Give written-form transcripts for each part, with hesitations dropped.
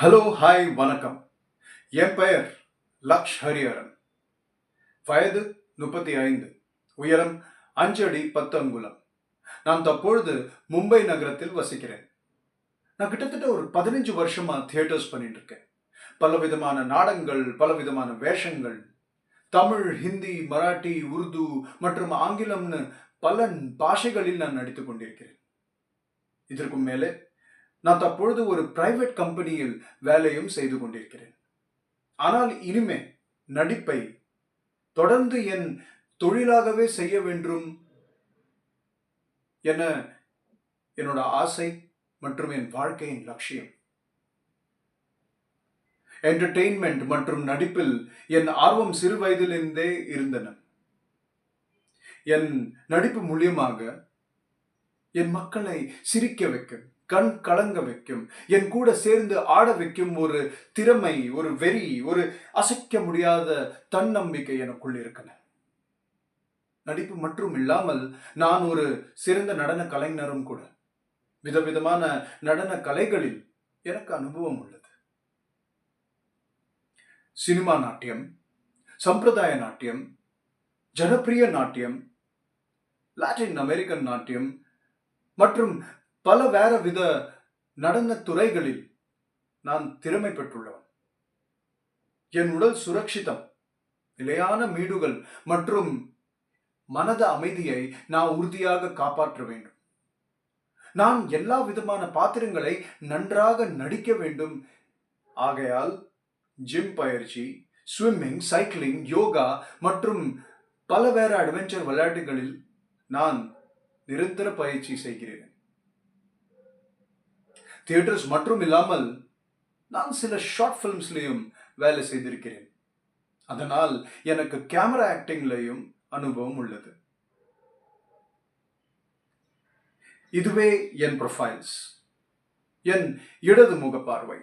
Hello hi வணக்கம். என் பெயர் லக்ஷ் ஹரிஹரன். வயது 35, உயரம் 5 அடி 10 அங்குலம். நான் தற்பொழுது மும்பை நகரத்தில் வசிக்கிறேன். நான் கிட்டத்தட்ட ஒரு 15 வருஷமா தியேட்டர்ஸ் பண்ணிட்டு இருக்கேன். பலவிதமான நாடகங்கள், பலவிதமான வேஷங்கள், தமிழ், ஹிந்தி, மராட்டி, உருது மற்றும் ஆங்கிலம்னு பல பாஷைகளில் நான் நடித்துக் கொண்டிருக்கிறேன். இதற்கும் மேலே நான் தற்பொழுது ஒரு பிரைவேட் கம்பெனியில் வேலையும் செய்து கொண்டிருக்கிறேன். ஆனால் இனிமே நடிப்பை தொடர்ந்து என் தொழிலாகவே செய்ய வேண்டும் என என்னோட ஆசை மற்றும் என் வாழ்க்கையின் லட்சியம். என்டர்டெயின்மெண்ட் மற்றும் நடிப்பில் என் ஆர்வம் சிறு வயதிலிருந்தே இருந்தன. என் நடிப்பு மூலியமாக என் மக்களை சிரிக்க வைக்கும், கண் கலங்க வைக்கும், என் கூட சேர்ந்து ஆட வைக்கும் ஒரு திறமை, ஒரு வெறி, ஒரு அசைக்க முடியாத தன்னம்பிக்கை எனக்குள் இருக்கிற. நடிப்பு மட்டும் இல்லாமல் நான் ஒரு சிறந்த நடன கலைஞரும் கூட. விதவிதமான நடன கலைகளில் எனக்கு அனுபவம் உள்ளது. சினிமா நாட்டியம், சம்பிரதாய நாட்டியம், ஜனப்பிரிய நாட்டியம், லாட்டின் அமெரிக்கன் நாட்டியம் மற்றும் பல வேற வித நடன துறைகளில் நான் திறமை பெற்றுள்ளவன். என் உடல் சுரட்சிதம், நிலையான மீடுகள் மற்றும் மனத அமைதியை நான் உறுதியாக காப்பாற்ற வேண்டும். நான் எல்லா விதமான பாத்திரங்களை நன்றாக நடிக்க வேண்டும். ஆகையால் ஜிம் பயிற்சி, ஸ்விம்மிங், சைக்கிளிங், யோகா மற்றும் பல வேற அட்வென்ச்சர் விளையாட்டுகளில் நான் நிரந்தர பயிற்சி செய்கிறேன். தியேட்டர்ஸ் மற்றும் இல்லாமல் நான் சில ஷார்ட் ஃபிலிம்ஸ்லையும் வேலை செய்திருக்கிறேன். அதனால் எனக்கு கேமரா ஆக்டிங்லையும் அனுபவம் உள்ளது. இதுவே என் ப்ரொஃபைல்ஸ். என் இடது முக பார்வை,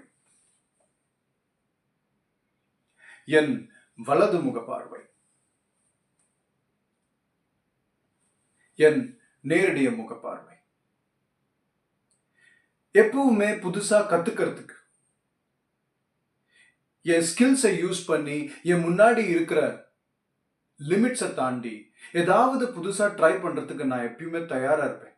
என் வலது முக பார்வை, என் நேரடிய முக பார்வை. எப்பவுமே புதுசா கத்துக்கிறதுக்கு என் ஸ்கில்ஸை யூஸ் பண்ணி என் முன்னாடி இருக்கிற லிமிட்ஸை தாண்டி ஏதாவது புதுசா ட்ரை பண்றதுக்கு நான் எப்பயுமே தயாரா இருப்பேன்.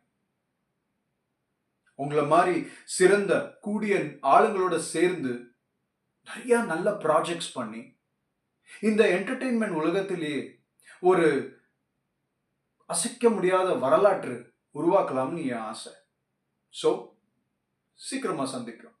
உங்களை மாதிரி சிறந்த கூடிய ஆளுங்களோட சேர்ந்து நிறைய நல்ல ப்ராஜெக்ட்ஸ் பண்ணி இந்த என்டர்டெயின்மெண்ட் உலகத்திலேயே ஒரு அசைக்க முடியாத வரலாற்று உருவாக்கலாம்னு என் ஆசை. ஸோ சீக்கிரமா சந்திக்கிறோம்.